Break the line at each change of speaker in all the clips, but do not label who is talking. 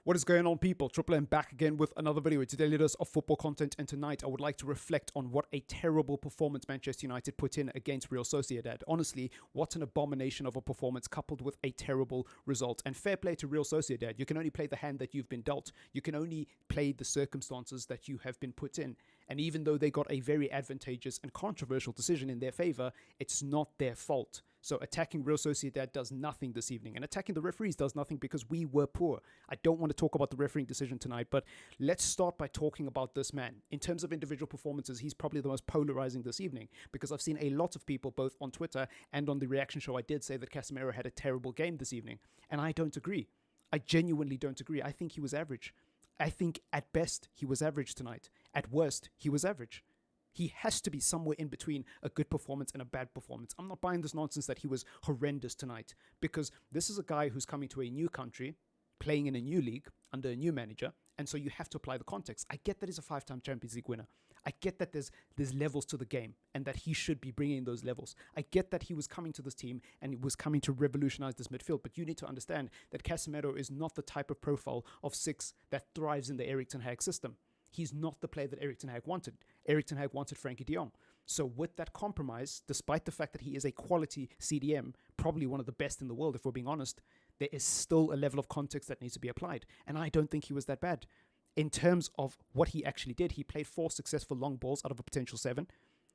What is going on, people? TripleM back again with another video. Today, dose of football content, and tonight I would like to reflect on what a terrible performance Manchester United put in against Real Sociedad. Honestly, what an abomination of a performance coupled with a terrible result. And fair play to Real Sociedad. You can only play the hand that you've been dealt. You can only play the circumstances that you have been put in. And even though they got a very advantageous and controversial decision in their favor, it's not their fault. So attacking Real Sociedad does nothing this evening, and attacking the referees does nothing because we were poor. I don't want to talk about the refereeing decision tonight, but let's start by talking about this man. In terms of individual performances, he's probably the most polarizing this evening, because I've seen a lot of people, both on Twitter and on the reaction show I did, say that Casemiro had a terrible game this evening, and I don't agree. I genuinely don't agree. I think he was average. I think at best he was average tonight. At worst, he was average. He has to be somewhere in between a good performance and a bad performance. I'm not buying this nonsense that he was horrendous tonight, because this is a guy who's coming to a new country, playing in a new league under a new manager, and so you have to apply the context. I get that he's a 5-time Champions League winner. I get that there's levels to the game and that he should be bringing those levels. I get that he was coming to this team and he was coming to revolutionize this midfield, but you need to understand that Casemiro is not the type of profile of six that thrives in the Erik ten Hag system. He's not the player that Erik ten Hag wanted. Erik ten Hag wanted Frankie de Jong. So with that compromise, despite the fact that he is a quality CDM, probably one of the best in the world if we're being honest, there is still a level of context that needs to be applied. And I don't think he was that bad. In terms of what he actually did, he played 4 successful long balls out of a potential 7.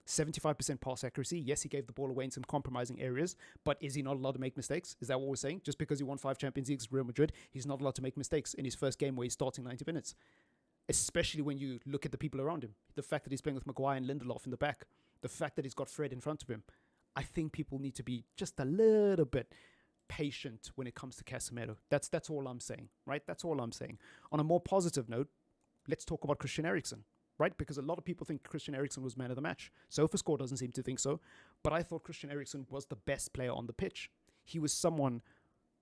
75% pass accuracy. Yes, he gave the ball away in some compromising areas, but is he not allowed to make mistakes? Is that what we're saying? Just because he won 5 Champions Leagues with Real Madrid, he's not allowed to make mistakes in his first game where he's starting 90 minutes. Especially when you look at the people around him. The fact that he's playing with Maguire and Lindelof in the back. The fact that he's got Fred in front of him. I think people need to be just a little bit patient when it comes to Casemiro. That's all I'm saying, right? That's all I'm saying. On a more positive note, let's talk about Christian Eriksen, right? Because a lot of people think Christian Eriksen was man of the match. SofaScore doesn't seem to think so, but I thought Christian Eriksen was the best player on the pitch. He was someone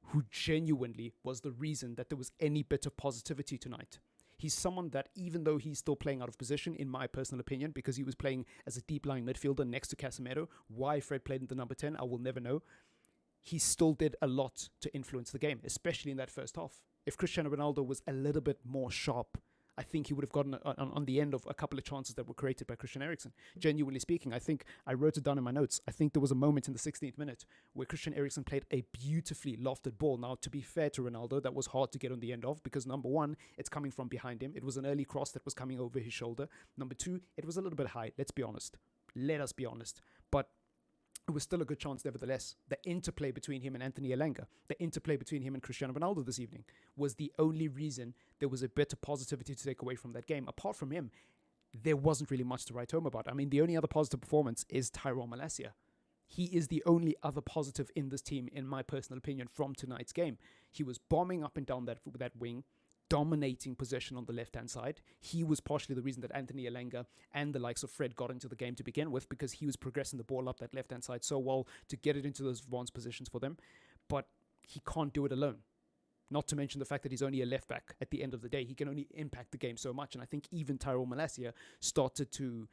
who genuinely was the reason that there was any bit of positivity tonight. He's someone that, even though he's still playing out of position, in my personal opinion, because he was playing as a deep-lying midfielder next to Casemiro, why Fred played in the number 10, I will never know. He still did a lot to influence the game, especially in that first half. If Cristiano Ronaldo was a little bit more sharp, I think he would have gotten on the end of a couple of chances that were created by Christian Eriksen. Genuinely speaking, I think I wrote it down in my notes. I think there was a moment in the 16th minute where Christian Eriksen played a beautifully lofted ball. Now, to be fair to Ronaldo, that was hard to get on the end of because, number one, it's coming from behind him. It was an early cross that was coming over his shoulder. Number two, it was a little bit high. Let's be honest. Let us be honest. But it was still a good chance nevertheless. The interplay between him and Anthony Elanga, the interplay between him and Cristiano Ronaldo this evening was the only reason there was a bit of positivity to take away from that game. Apart from him, there wasn't really much to write home about. I mean, the only other positive performance is Tyrone Malacia. He is the only other positive in this team, in my personal opinion, from tonight's game. He was bombing up and down that wing, dominating possession on the left-hand side. He was partially the reason that Anthony Elanga and the likes of Fred got into the game to begin with, because he was progressing the ball up that left-hand side so well to get it into those advanced positions for them. But he can't do it alone. Not to mention the fact that he's only a left-back at the end of the day. He can only impact the game so much. And I think even Tyrone Malacia started to,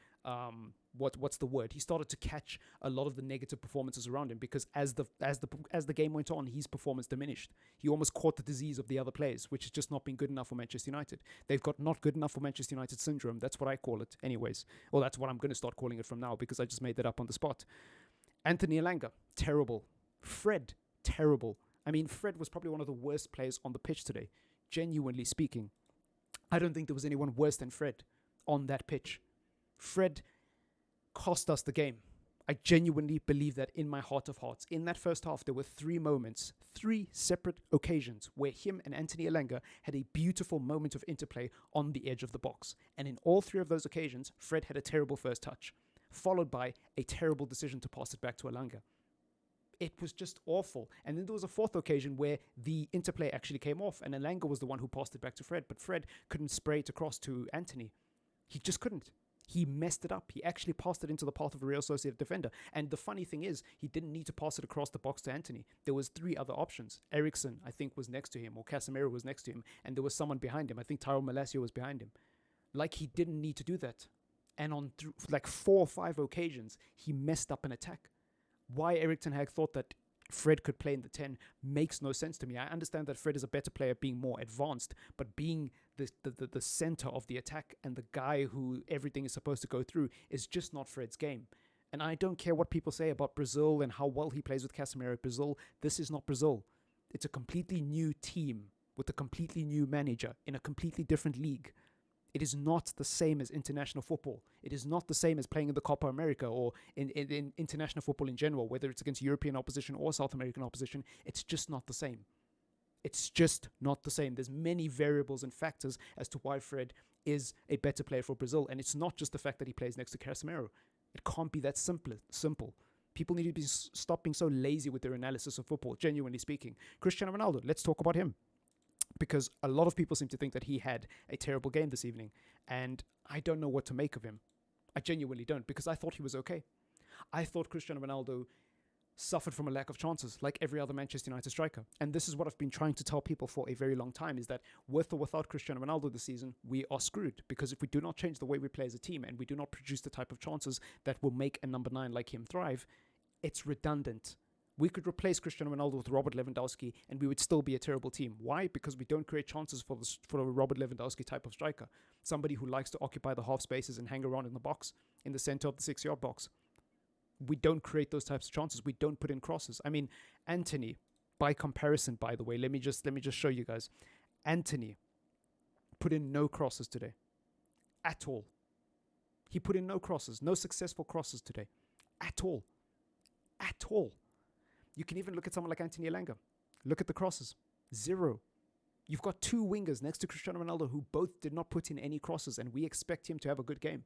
what's the word? He started to catch a lot of the negative performances around him, because as the game went on, his performance diminished. He almost caught the disease of the other players, which has just not been good enough for Manchester United. They've got not good enough for Manchester United syndrome. That's what I call it anyways. Well, that's what I'm going to start calling it from now, because I just made that up on the spot. Anthony Elanga, terrible. Fred, terrible. I mean, Fred was probably one of the worst players on the pitch today, genuinely speaking. I don't think there was anyone worse than Fred on that pitch. Fred cost us the game. I genuinely believe that in my heart of hearts. In that first half, there were 3 moments, 3 separate occasions where him and Anthony Elanga had a beautiful moment of interplay on the edge of the box. And in all 3 of those occasions, Fred had a terrible first touch, followed by a terrible decision to pass it back to Elanga. It was just awful. And then there was a 4th occasion where the interplay actually came off and Elanga was the one who passed it back to Fred, but Fred couldn't spray it across to Anthony. He just couldn't. He messed it up. He actually passed it into the path of a Real Sociedad defender. And the funny thing is, he didn't need to pass it across the box to Anthony. There was 3 other options. Eriksen, I think, was next to him, or Casemiro was next to him, and there was someone behind him. I think Tyrone Malacia was behind him. Like, he didn't need to do that. And on like 4 or 5 occasions, he messed up an attack. Why Erik ten Hag thought that Fred could play in the 10 makes no sense to me. I understand that Fred is a better player being more advanced, but being the center of the attack and the guy who everything is supposed to go through is just not Fred's game. And I don't care what people say about Brazil and how well he plays with Casemiro at Brazil. This is not Brazil. It's a completely new team with a completely new manager in a completely different league. It is not the same as international football. It is not the same as playing in the Copa America or in international football in general, whether it's against European opposition or South American opposition. It's just not the same. It's just not the same. There's many variables and factors as to why Fred is a better player for Brazil. And it's not just the fact that he plays next to Casemiro. It can't be that simple. People need to stop being so lazy with their analysis of football, genuinely speaking. Cristiano Ronaldo, let's talk about him. Because a lot of people seem to think that he had a terrible game this evening. And I don't know what to make of him. I genuinely don't, because I thought he was okay. I thought Cristiano Ronaldo suffered from a lack of chances, like every other Manchester United striker. And this is what I've been trying to tell people for a very long time, is that with or without Cristiano Ronaldo this season, we are screwed. Because if we do not change the way we play as a team and we do not produce the type of chances that will make a number 9 like him thrive, it's redundant. We could replace Cristiano Ronaldo with Robert Lewandowski and we would still be a terrible team. Why? Because we don't create chances for a Robert Lewandowski type of striker. Somebody who likes to occupy the half spaces and hang around in the box, in the center of the 6-yard box. We don't create those types of chances. We don't put in crosses. I mean, Antony, by comparison, by the way, let me just show you guys. Antony put in no crosses today. At all. He put in no crosses, no successful crosses today. At all. At all. You can even look at someone like Anthony Elanga. Look at the crosses. 0. You've got 2 wingers next to Cristiano Ronaldo who both did not put in any crosses, and we expect him to have a good game.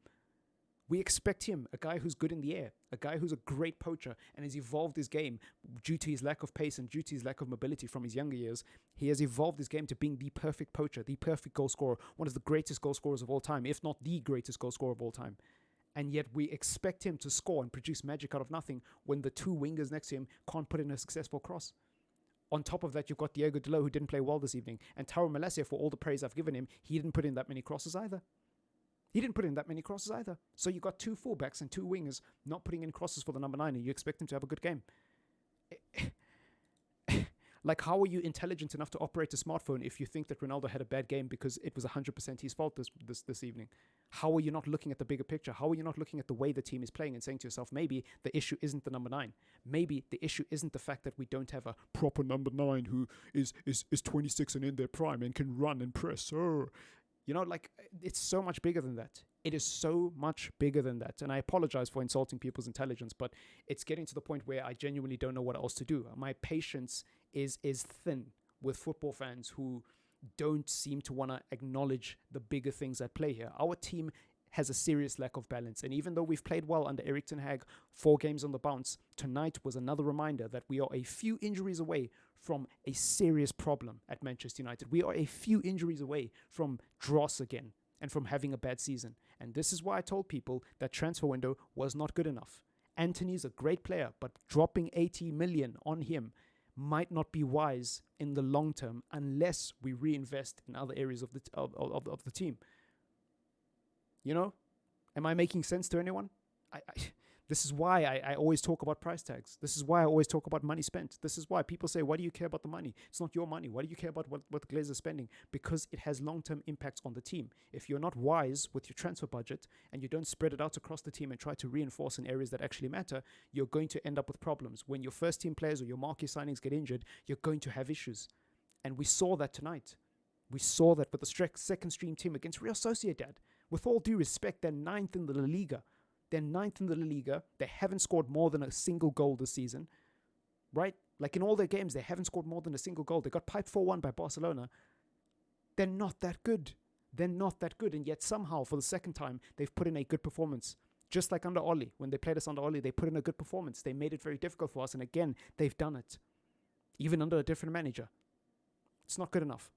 We expect him, a guy who's good in the air, a guy who's a great poacher and has evolved his game due to his lack of pace and due to his lack of mobility from his younger years. He has evolved his game to being the perfect poacher, the perfect goal scorer, one of the greatest goal scorers of all time, if not the greatest goal scorer of all time. And yet we expect him to score and produce magic out of nothing when the 2 wingers next to him can't put in a successful cross. On top of that, you've got Diego Dalot, who didn't play well this evening. And Taro Malacia, for all the praise I've given him, he didn't put in that many crosses either. So you got 2 fullbacks and 2 wingers not putting in crosses for the number 9, and you expect him to have a good game. Like, how are you intelligent enough to operate a smartphone if you think that Ronaldo had a bad game because it was 100% his fault this evening? How are you not looking at the bigger picture? How are you not looking at the way the team is playing and saying to yourself, maybe the issue isn't the number 9. Maybe the issue isn't the fact that we don't have a proper number 9 who is 26 and in their prime and can run and press. You know, like, it's so much bigger than that. It is so much bigger than that. And I apologize for insulting people's intelligence, but it's getting to the point where I genuinely don't know what else to do. My patience is thin with football fans who don't seem to want to acknowledge the bigger things at play here. Our team has a serious lack of balance. And even though we've played well under Erik ten Hag, 4 games on the bounce, tonight was another reminder that we are a few injuries away from a serious problem at Manchester United. We are a few injuries away from dross again and from having a bad season. And this is why I told people that transfer window was not good enough. Anthony's a great player, but dropping 80 million on him might not be wise in the long term unless we reinvest in other areas of the team. You know, am I making sense to anyone? This is why I always talk about price tags. This is why I always talk about money spent. This is why people say, why do you care about the money? It's not your money. Why do you care about what the Glazers are spending? Because it has long-term impacts on the team. If you're not wise with your transfer budget and you don't spread it out across the team and try to reinforce in areas that actually matter, you're going to end up with problems. When your first team players or your marquee signings get injured, you're going to have issues. And we saw that tonight. We saw that with the second stream team against Real Sociedad. With all due respect, they're 9th in the La Liga. They haven't scored more than a single goal this season, right? Like, in all their games, they haven't scored more than a single goal. They got piped 4-1 by Barcelona. They're not that good. And yet somehow, for the second time, they've put in a good performance. Just like under Oli. When they played us under Oli, they put in a good performance. They made it very difficult for us. And again, they've done it. Even under a different manager. It's not good enough.